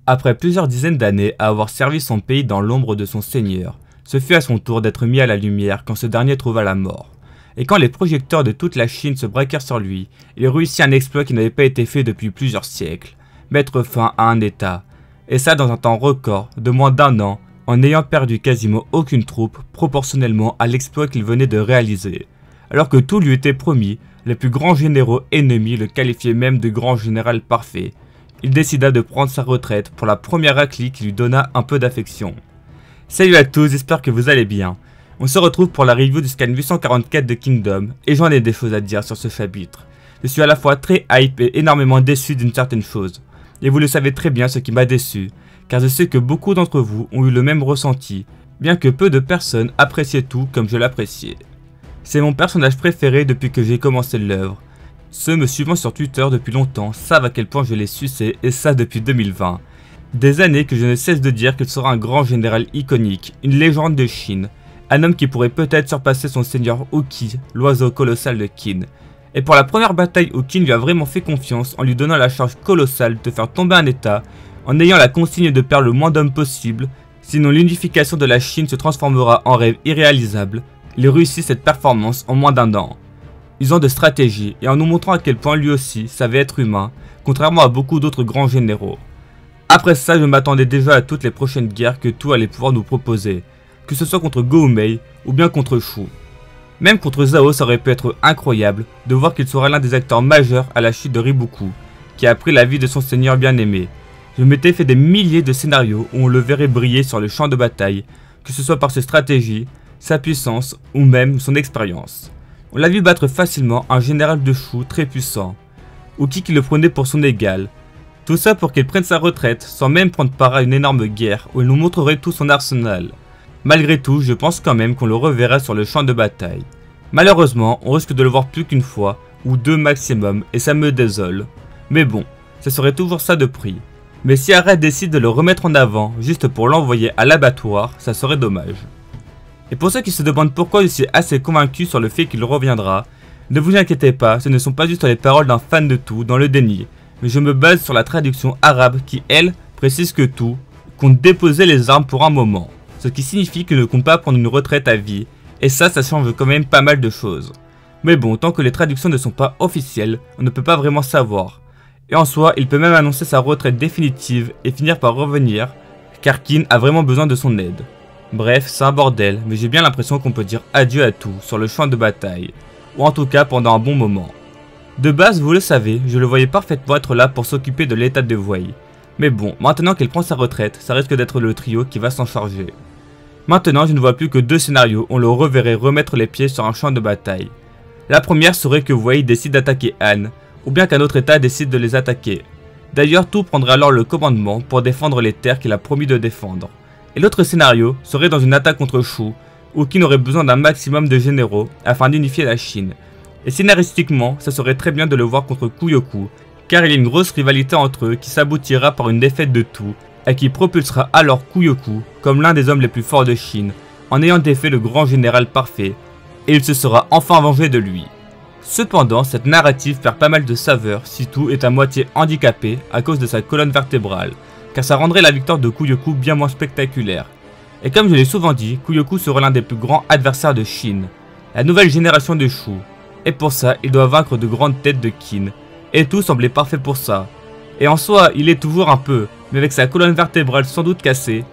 Après plusieurs dizaines d'années à avoir servi son pays dans l'ombre de son seigneur, ce fut à son tour d'être mis à la lumière quand ce dernier trouva la mort. Et quand les projecteurs de toute la Chine se braquèrent sur lui, il réussit un exploit qui n'avait pas été fait depuis plusieurs siècles, mettre fin à un État. Et ça dans un temps record de moins d'1 an, en n'ayant perdu quasiment aucune troupe proportionnellement à l'exploit qu'il venait de réaliser. Alors que tout lui était promis, les plus grands généraux ennemis le qualifiaient même de grand général parfait. Il décida de prendre sa retraite pour la première raclée qui lui donna un peu d'affection. Salut à tous, j'espère que vous allez bien. On se retrouve pour la review du scan 844 de Kingdom, et j'en ai des choses à dire sur ce chapitre. Je suis à la fois très hype et énormément déçu d'une certaine chose. Et vous le savez très bien ce qui m'a déçu, car je sais que beaucoup d'entre vous ont eu le même ressenti, bien que peu de personnes appréciaient tout comme je l'appréciais. C'est mon personnage préféré depuis que j'ai commencé l'œuvre. Ceux me suivant sur Twitter depuis longtemps savent à quel point je l'ai sucé, et ça depuis 2020. Des années que je ne cesse de dire qu'il sera un grand général iconique, une légende de Chine, un homme qui pourrait peut-être surpasser son seigneur Huqi, l'oiseau colossal de Qin. Et pour la première bataille où Qin lui a vraiment fait confiance en lui donnant la charge colossale de faire tomber un État, en ayant la consigne de perdre le moins d'hommes possible, sinon l'unification de la Chine se transformera en rêve irréalisable, il réussit cette performance en moins d'1 an. Usant de stratégie et en nous montrant à quel point lui aussi savait être humain, contrairement à beaucoup d'autres grands généraux. Après ça, je m'attendais déjà à toutes les prochaines guerres que tout allait pouvoir nous proposer, que ce soit contre Goumei ou bien contre Shu. Même contre Zhao, ça aurait pu être incroyable de voir qu'il sera l'un des acteurs majeurs à la chute de Riboku, qui a pris la vie de son seigneur bien-aimé. Je m'étais fait des milliers de scénarios où on le verrait briller sur le champ de bataille, que ce soit par ses stratégies, sa puissance ou même son expérience. On l'a vu battre facilement un général de Shu très puissant, Huqi qui le prenait pour son égal. Tout ça pour qu'il prenne sa retraite sans même prendre part à une énorme guerre où il nous montrerait tout son arsenal. Malgré tout, je pense quand même qu'on le reverra sur le champ de bataille. Malheureusement, on risque de le voir plus qu'une fois, ou 2 maximum, et ça me désole. Mais bon, ça serait toujours ça de prix. Mais si Ara décide de le remettre en avant, juste pour l'envoyer à l'abattoir, ça serait dommage. Et pour ceux qui se demandent pourquoi je suis assez convaincu sur le fait qu'il reviendra, ne vous inquiétez pas, ce ne sont pas juste les paroles d'un fan de tout dans le déni, mais je me base sur la traduction arabe qui, elle, précise que tout compte déposer les armes pour un moment. Ce qui signifie qu'il ne compte pas prendre une retraite à vie, et ça change quand même pas mal de choses. Mais bon, tant que les traductions ne sont pas officielles, on ne peut pas vraiment savoir. Et en soi, il peut même annoncer sa retraite définitive et finir par revenir, car Qin a vraiment besoin de son aide. Bref, c'est un bordel, mais j'ai bien l'impression qu'on peut dire adieu à tout sur le champ de bataille, ou en tout cas pendant un bon moment. De base, vous le savez, je le voyais parfaitement être là pour s'occuper de l'état de Wei. Mais bon, maintenant qu'elle prend sa retraite, ça risque d'être le trio qui va s'en charger. Maintenant, je ne vois plus que 2 scénarios où on le reverrait remettre les pieds sur un champ de bataille. La première serait que Wei décide d'attaquer Han, ou bien qu'un autre État décide de les attaquer. D'ailleurs, tout prendra alors le commandement pour défendre les terres qu'il a promis de défendre. Et l'autre scénario serait dans une attaque contre Shu, où Qin aurait besoin d'un maximum de généraux afin d'unifier la Chine. Et scénaristiquement, ça serait très bien de le voir contre Kouyoku, car il y a une grosse rivalité entre eux qui s'aboutira par une défaite de tout, et qui propulsera alors Kouyoku comme l'un des hommes les plus forts de Chine, en ayant défait le grand général parfait, et il se sera enfin vengé de lui. Cependant, cette narrative perd pas mal de saveur si tout est à moitié handicapé à cause de sa colonne vertébrale, car ça rendrait la victoire de Kouyoku bien moins spectaculaire. Et comme je l'ai souvent dit, Kouyoku sera l'un des plus grands adversaires de Chine, la nouvelle génération de Shu, et pour ça, il doit vaincre de grandes têtes de Qin, et tout semblait parfait pour ça. Et en soi, il est toujours un peu, mais avec sa colonne vertébrale sans doute cassée,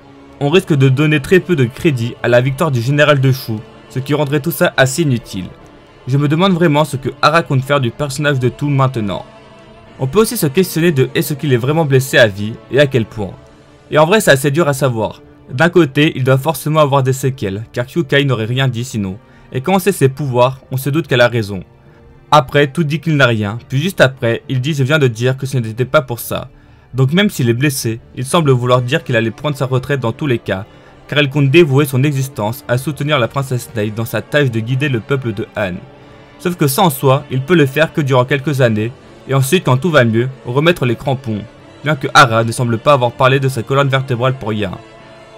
on risque de donner très peu de crédit à la victoire du général de Shu, ce qui rendrait tout ça assez inutile. Je me demande vraiment ce que Ara compte faire du personnage de tout maintenant. On peut aussi se questionner de est-ce qu'il est vraiment blessé à vie et à quel point. Et en vrai c'est assez dur à savoir. D'un côté, il doit forcément avoir des séquelles, car Kyukai n'aurait rien dit sinon. Et quand on sait ses pouvoirs, on se doute qu'elle a raison. Après, tout dit qu'il n'a rien, puis juste après, il dit je viens de dire que ce n'était pas pour ça. Donc même s'il est blessé, il semble vouloir dire qu'il allait prendre sa retraite dans tous les cas, car il compte dévouer son existence à soutenir la princesse Nei dans sa tâche de guider le peuple de Han. Sauf que ça en soi, il peut le faire que durant quelques années, et ensuite quand tout va mieux, remettre les crampons, bien que Ara ne semble pas avoir parlé de sa colonne vertébrale pour rien.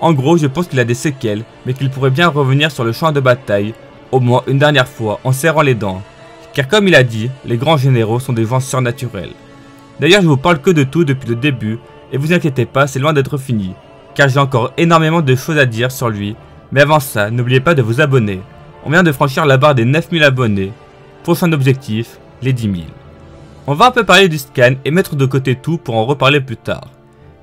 En gros, je pense qu'il a des séquelles, mais qu'il pourrait bien revenir sur le champ de bataille, au moins une dernière fois, en serrant les dents. Car comme il a dit, les grands généraux sont des gens surnaturels. D'ailleurs, je vous parle que de tout depuis le début, Et vous inquiétez pas, c'est loin d'être fini, car j'ai encore énormément de choses à dire sur lui, mais avant ça, n'oubliez pas de vous abonner. On vient de franchir la barre des 9000 abonnés. Prochain objectif, les 10 000. On va un peu parler du scan et mettre de côté tout pour en reparler plus tard.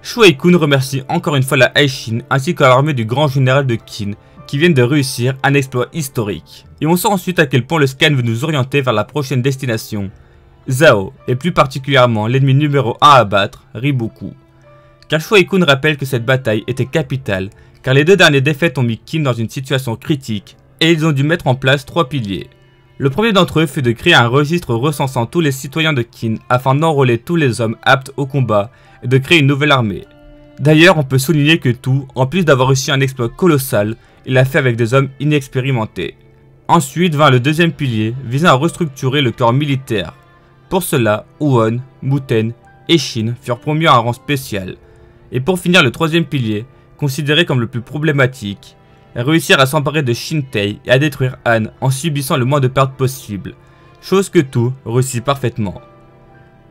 Shuei-kun remercie encore une fois la Aishin ainsi que l'armée du grand général de Qin qui viennent de réussir un exploit historique. Et on sent ensuite à quel point le scan veut nous orienter vers la prochaine destination, Zhao, et plus particulièrement l'ennemi numéro 1 à battre, Riboku. Car Shuei-kun rappelle que cette bataille était capitale, car les deux dernières défaites ont mis Qin dans une situation critique, et ils ont dû mettre en place 3 piliers. Le premier d'entre eux fut de créer un registre recensant tous les citoyens de Qin afin d'enrôler tous les hommes aptes au combat et de créer une nouvelle armée. D'ailleurs, on peut souligner que tout, en plus d'avoir réussi un exploit colossal, il l'a fait avec des hommes inexpérimentés. Ensuite vint le deuxième pilier visant à restructurer le corps militaire. Pour cela, Huon, Muten et Shin furent promus à un rang spécial. Et pour finir, le troisième pilier, considéré comme le plus problématique, réussir à s'emparer de Shintei et à détruire Han en subissant le moins de pertes possible, chose que tout réussit parfaitement.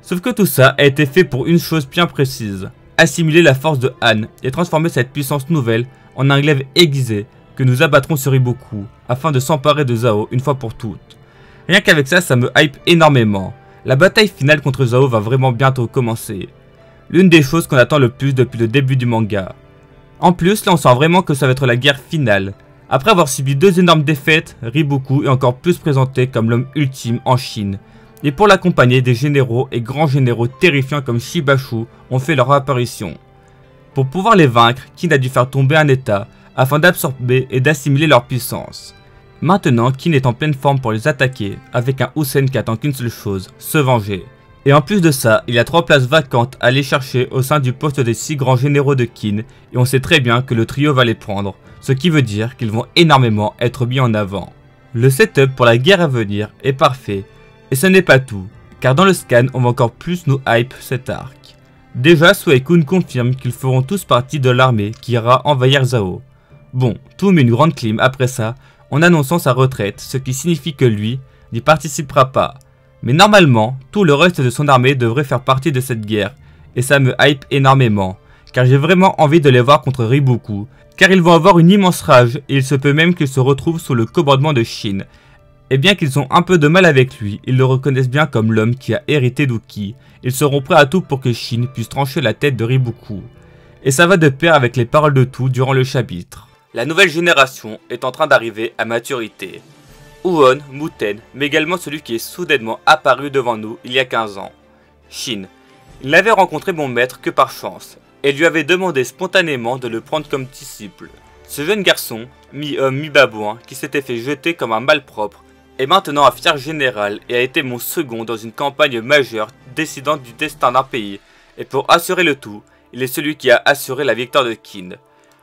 Sauf que tout ça a été fait pour une chose bien précise, assimiler la force de Han et transformer cette puissance nouvelle en un glaive aiguisé que nous abattrons sur Riboku afin de s'emparer de Zhao une fois pour toutes. Rien qu'avec ça, ça me hype énormément. La bataille finale contre Zhao va vraiment bientôt commencer. L'une des choses qu'on attend le plus depuis le début du manga. En plus, là on sent vraiment que ça va être la guerre finale. Après avoir subi 2 énormes défaites, Riboku est encore plus présenté comme l'homme ultime en Chine. Et pour l'accompagner, des généraux et grands généraux terrifiants comme Shibashu ont fait leur apparition. Pour pouvoir les vaincre, Qin a dû faire tomber un état afin d'absorber et d'assimiler leur puissance. Maintenant, Qin est en pleine forme pour les attaquer, avec un Usen qui attend qu'une seule chose, se venger. Et en plus de ça, il y a 3 places vacantes à aller chercher au sein du poste des 6 grands généraux de Qin, et on sait très bien que le trio va les prendre, ce qui veut dire qu'ils vont énormément être mis en avant. Le setup pour la guerre à venir est parfait, et ce n'est pas tout, car dans le scan, on va encore plus nous hype cet arc. Déjà, Shuei-kun confirme qu'ils feront tous partie de l'armée qui ira envahir Zhao. Bon, tout met une grande clim après ça, en annonçant sa retraite, ce qui signifie que lui n'y participera pas. Mais normalement, tout le reste de son armée devrait faire partie de cette guerre, et ça me hype énormément, car j'ai vraiment envie de les voir contre Riboku, car ils vont avoir une immense rage, et il se peut même qu'ils se retrouvent sous le commandement de Shin. Et bien qu'ils ont un peu de mal avec lui, ils le reconnaissent bien comme l'homme qui a hérité d'Uki, ils seront prêts à tout pour que Shin puisse trancher la tête de Riboku. Et ça va de pair avec les paroles de tout durant le chapitre. La nouvelle génération est en train d'arriver à maturité. Huon, Muten, mais également celui qui est soudainement apparu devant nous il y a 15 ans. Shin. Il n'avait rencontré mon maître que par chance, et lui avait demandé spontanément de le prendre comme disciple. Ce jeune garçon, mi-homme, mi-babouin, qui s'était fait jeter comme un malpropre, est maintenant un fier général et a été mon second dans une campagne majeure décidant du destin d'un pays, et pour assurer le tout, il est celui qui a assuré la victoire de Qin.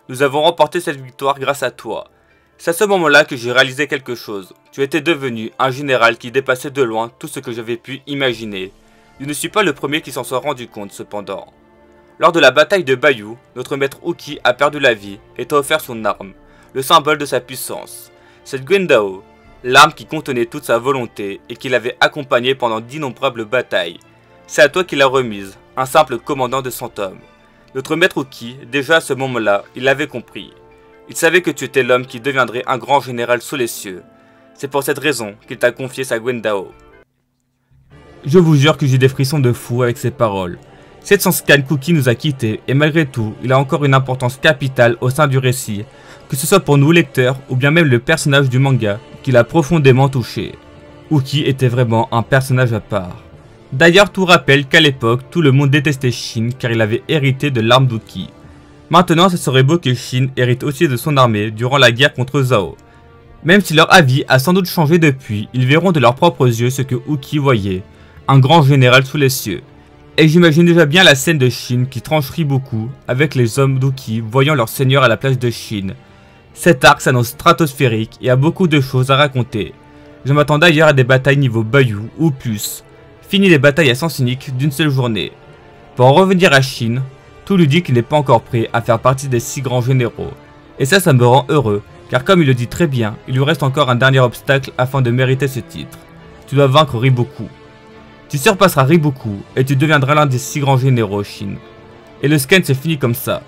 Nous avons remporté cette victoire grâce à toi. C'est à ce moment-là que j'ai réalisé quelque chose. Tu étais devenu un général qui dépassait de loin tout ce que j'avais pu imaginer. Je ne suis pas le premier qui s'en soit rendu compte cependant. Lors de la bataille de Bayou, notre maître Uki a perdu la vie et t'a offert son arme, le symbole de sa puissance. Cette Guendao, l'arme qui contenait toute sa volonté et qui l'avait accompagné pendant d'innombrables batailles. C'est à toi qu'il l'a remise, un simple commandant de 100 hommes. Notre maître Uki, déjà à ce moment-là, il l'avait compris. Il savait que tu étais l'homme qui deviendrait un grand général sous les cieux. C'est pour cette raison qu'il t'a confié sa Guendao. Je vous jure que j'ai des frissons de fou avec ces paroles. 700 scan Cookie nous a quittés et malgré tout, il a encore une importance capitale au sein du récit, que ce soit pour nous lecteurs ou bien même le personnage du manga qui l'a profondément touché. Uki était vraiment un personnage à part. D'ailleurs, tout rappelle qu'à l'époque, tout le monde détestait Shin car il avait hérité de l'arme d'Uki. Maintenant, ce serait beau que Shin hérite aussi de son armée durant la guerre contre Zhao. Même si leur avis a sans doute changé depuis, ils verront de leurs propres yeux ce que Uki voyait, un grand général sous les cieux. Et j'imagine déjà bien la scène de Shin qui tranche Riboku avec les hommes d'Uki voyant leur seigneur à la place de Shin. Cet arc s'annonce stratosphérique et a beaucoup de choses à raconter. Je m'attends d'ailleurs à des batailles niveau Bayou ou plus. Fini les batailles à sens unique d'une seule journée. Pour en revenir à Shin, tout lui dit qu'il n'est pas encore prêt à faire partie des 6 grands généraux. Et ça me rend heureux, car comme il le dit très bien, il lui reste encore un dernier obstacle afin de mériter ce titre. Tu dois vaincre Riboku. Tu surpasseras Riboku et tu deviendras l'un des 6 grands généraux, Shin. Et le scan se finit comme ça.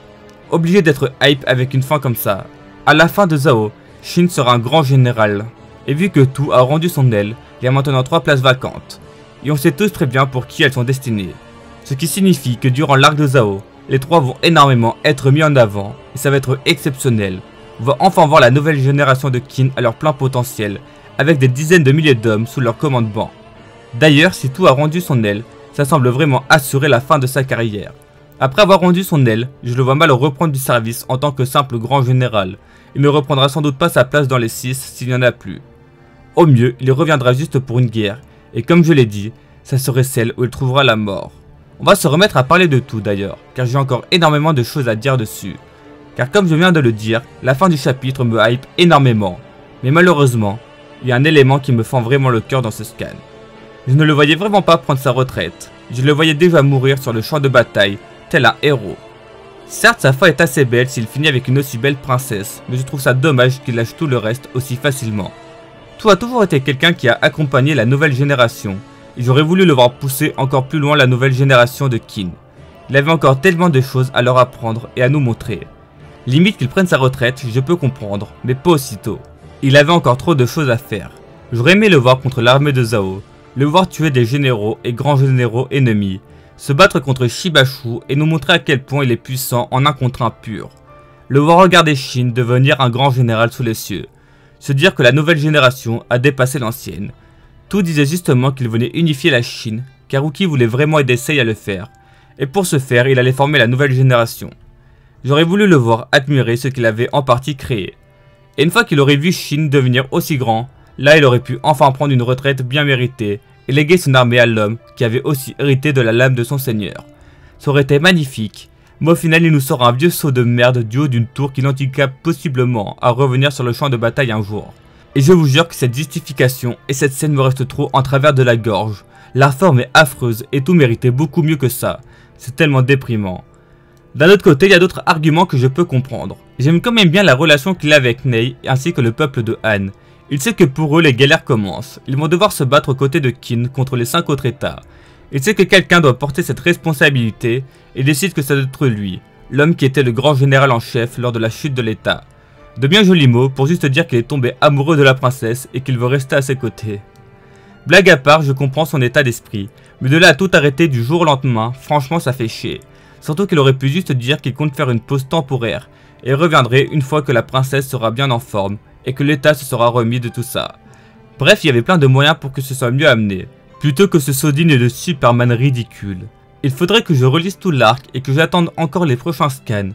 Obligé d'être hype avec une fin comme ça. À la fin de Zhao, Shin sera un grand général. Et vu que tout a rendu son aile, il y a maintenant 3 places vacantes. Et on sait tous très bien pour qui elles sont destinées. Ce qui signifie que durant l'arc de Zhao, les 3 vont énormément être mis en avant. Et ça va être exceptionnel. On va enfin voir la nouvelle génération de Qin à leur plein potentiel, avec des dizaines de milliers d'hommes sous leur commandement. D'ailleurs, si tout a rendu son aile, ça semble vraiment assurer la fin de sa carrière. Après avoir rendu son aile, je le vois mal reprendre du service en tant que simple grand général. Il ne reprendra sans doute pas sa place dans les 6 s'il n'y en a plus. Au mieux, il reviendra juste pour une guerre, et comme je l'ai dit, ça serait celle où il trouvera la mort. On va se remettre à parler de tout d'ailleurs, car j'ai encore énormément de choses à dire dessus. Car comme je viens de le dire, la fin du chapitre me hype énormément. Mais malheureusement, il y a un élément qui me fend vraiment le cœur dans ce scan. Je ne le voyais vraiment pas prendre sa retraite, je le voyais déjà mourir sur le champ de bataille, tel un héros. Certes, sa fin est assez belle s'il finit avec une aussi belle princesse, mais je trouve ça dommage qu'il lâche tout le reste aussi facilement. Tout a toujours été quelqu'un qui a accompagné la nouvelle génération, et j'aurais voulu le voir pousser encore plus loin la nouvelle génération de Qin. Il avait encore tellement de choses à leur apprendre et à nous montrer. Limite qu'il prenne sa retraite, je peux comprendre, mais pas aussitôt. Il avait encore trop de choses à faire. J'aurais aimé le voir contre l'armée de Zhao, le voir tuer des généraux et grands généraux ennemis, se battre contre Shibashu et nous montrer à quel point il est puissant en 1 contre 1 pur. Le voir regarder Shin devenir un grand général sous les cieux. Se dire que la nouvelle génération a dépassé l'ancienne. Tout disait justement qu'il venait unifier la Chine, car Wookie voulait vraiment aider Sei à le faire. Et pour ce faire, il allait former la nouvelle génération. J'aurais voulu le voir admirer ce qu'il avait en partie créé. Et une fois qu'il aurait vu Shin devenir aussi grand, là il aurait pu enfin prendre une retraite bien méritée et léguer son armée à l'homme qui avait aussi hérité de la lame de son seigneur. Ça aurait été magnifique, mais au final il nous sort un vieux saut de merde du haut d'une tour qui l'handicape possiblement à revenir sur le champ de bataille un jour. Et je vous jure que cette justification et cette scène me restent trop en travers de la gorge. La forme est affreuse et tout méritait beaucoup mieux que ça. C'est tellement déprimant. D'un autre côté, il y a d'autres arguments que je peux comprendre. J'aime quand même bien la relation qu'il a avec Nei ainsi que le peuple de Han. Il sait que pour eux les galères commencent, ils vont devoir se battre aux côtés de Qin contre les 5 autres états. Il sait que quelqu'un doit porter cette responsabilité et décide que ça doit être lui, l'homme qui était le grand général en chef lors de la chute de l'état. De bien jolis mots pour juste dire qu'il est tombé amoureux de la princesse et qu'il veut rester à ses côtés. Blague à part, je comprends son état d'esprit, mais de là à tout arrêter du jour au lendemain, franchement ça fait chier. Surtout qu'il aurait pu juste dire qu'il compte faire une pause temporaire et reviendrait une fois que la princesse sera bien en forme et que l'état se sera remis de tout ça. Bref, il y avait plein de moyens pour que ce soit mieux amené, plutôt que ce sodine de Superman ridicule. Il faudrait que je relise tout l'arc et que j'attende encore les prochains scans.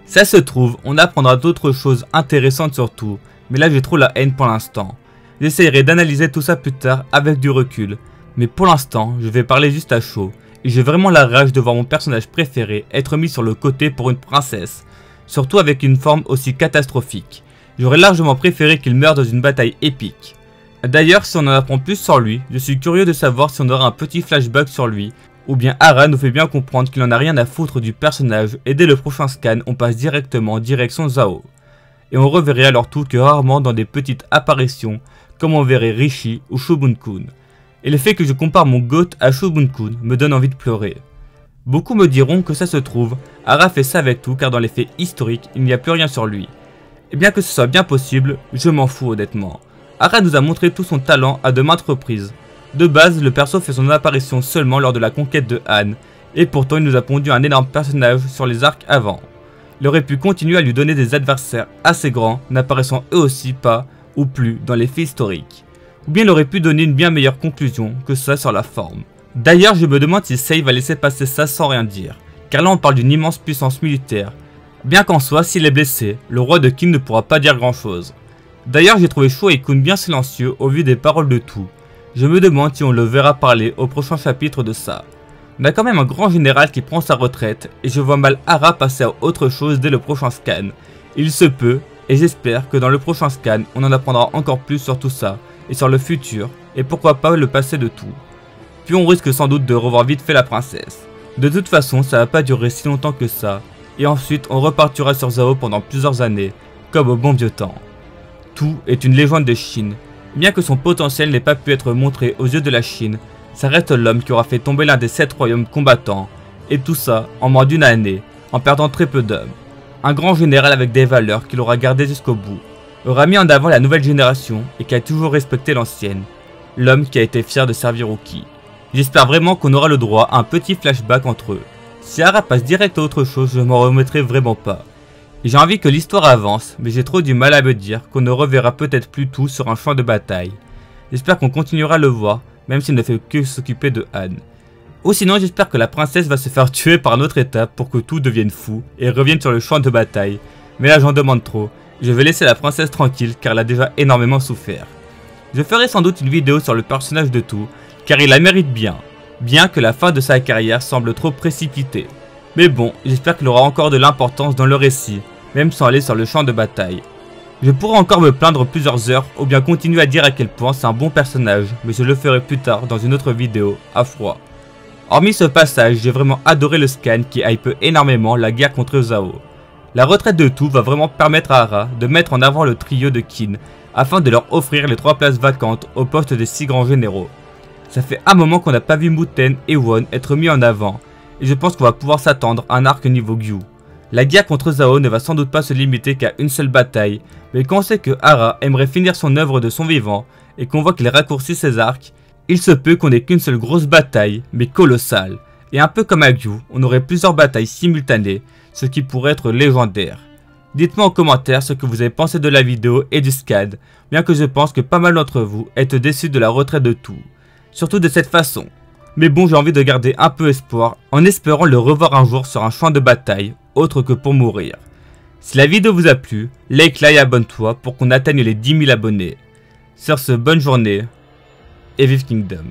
Ça se trouve, on apprendra d'autres choses intéressantes surtout, mais là j'ai trop la haine pour l'instant. J'essayerai d'analyser tout ça plus tard avec du recul, mais pour l'instant, je vais parler juste à chaud, et j'ai vraiment la rage de voir mon personnage préféré être mis sur le côté pour une princesse, surtout avec une forme aussi catastrophique. J'aurais largement préféré qu'il meure dans une bataille épique. D'ailleurs, si on en apprend plus sur lui, je suis curieux de savoir si on aura un petit flashback sur lui, ou bien Hara nous fait bien comprendre qu'il n'en a rien à foutre du personnage et dès le prochain scan, on passe directement en direction Zhao. Et on reverrait alors tout que rarement dans des petites apparitions, comme on verrait Rishi ou Shobun-kun. Et le fait que je compare mon GOAT à Shobun-kun me donne envie de pleurer. Beaucoup me diront que ça se trouve, Hara fait ça avec tout car dans les faits historiques, il n'y a plus rien sur lui. Et bien que ce soit bien possible, je m'en fous honnêtement. Hara nous a montré tout son talent à de maintes reprises. De base, le perso fait son apparition seulement lors de la conquête de Han, et pourtant il nous a pondu un énorme personnage sur les arcs avant. Il aurait pu continuer à lui donner des adversaires assez grands, n'apparaissant eux aussi pas, ou plus, dans les faits historiques. Ou bien il aurait pu donner une bien meilleure conclusion que ça sur la forme. D'ailleurs, je me demande si Sei va laisser passer ça sans rien dire, car là on parle d'une immense puissance militaire. Bien qu'en soi, s'il est blessé, le roi de Qin ne pourra pas dire grand chose. D'ailleurs, j'ai trouvé Shuai-kun bien silencieux au vu des paroles de tout. Je me demande si on le verra parler au prochain chapitre de ça. On a quand même un grand général qui prend sa retraite et je vois mal Hara passer à autre chose dès le prochain scan. Il se peut, et j'espère que dans le prochain scan, on en apprendra encore plus sur tout ça, et sur le futur, et pourquoi pas le passé de tout. Puis on risque sans doute de revoir vite fait la princesse. De toute façon, ça va pas durer si longtemps que ça, et ensuite on repartira sur Zhao pendant plusieurs années, comme au bon vieux temps. Tout est une légende de Chine. Bien que son potentiel n'ait pas pu être montré aux yeux de la Chine, ça reste l'homme qui aura fait tomber l'un des 7 royaumes combattants, Et tout ça en moins d'une année, en perdant très peu d'hommes. Un grand général avec des valeurs qu'il aura gardées jusqu'au bout, aura mis en avant la nouvelle génération et qui a toujours respecté l'ancienne. L'homme qui a été fier de servir Rookie. J'espère vraiment qu'on aura le droit à un petit flashback entre eux. Si Hara passe direct à autre chose, je m'en remettrai vraiment pas. J'ai envie que l'histoire avance, mais j'ai trop du mal à me dire qu'on ne reverra peut-être plus tout sur un champ de bataille. J'espère qu'on continuera à le voir, même s'il ne fait que s'occuper de Anne. Ou sinon j'espère que la princesse va se faire tuer par notre étape pour que tout devienne fou et revienne sur le champ de bataille. Mais là j'en demande trop, je vais laisser la princesse tranquille car elle a déjà énormément souffert. Je ferai sans doute une vidéo sur le personnage de tout, car il la mérite bien. Bien que la fin de sa carrière semble trop précipitée. Mais bon, j'espère qu'il aura encore de l'importance dans le récit, même sans aller sur le champ de bataille. Je pourrais encore me plaindre plusieurs heures, ou bien continuer à dire à quel point c'est un bon personnage, mais je le ferai plus tard dans une autre vidéo, à froid. Hormis ce passage, j'ai vraiment adoré le scan qui hype énormément la guerre contre Zhao. La retraite de tout va vraiment permettre à Hara de mettre en avant le trio de Qin, afin de leur offrir les 3 places vacantes au poste des 6 grands généraux. Ça fait un moment qu'on n'a pas vu Muten et Won être mis en avant, et je pense qu'on va pouvoir s'attendre à un arc niveau Gyu. La guerre contre Zhao ne va sans doute pas se limiter qu'à une seule bataille, mais quand on sait que Hara aimerait finir son œuvre de son vivant, et qu'on voit qu'il raccourcit ses arcs, il se peut qu'on ait qu'une seule grosse bataille, mais colossale. Et un peu comme à Gyu, on aurait plusieurs batailles simultanées, ce qui pourrait être légendaire. Dites-moi en commentaire ce que vous avez pensé de la vidéo et du SCAD, bien que je pense que pas mal d'entre vous êtes déçus de la retraite de tout. Surtout de cette façon. Mais bon, j'ai envie de garder un peu espoir, en espérant le revoir un jour sur un champ de bataille, autre que pour mourir. Si la vidéo vous a plu, like-la et abonne-toi pour qu'on atteigne les 10 000 abonnés. Sur ce, bonne journée, et vive Kingdom.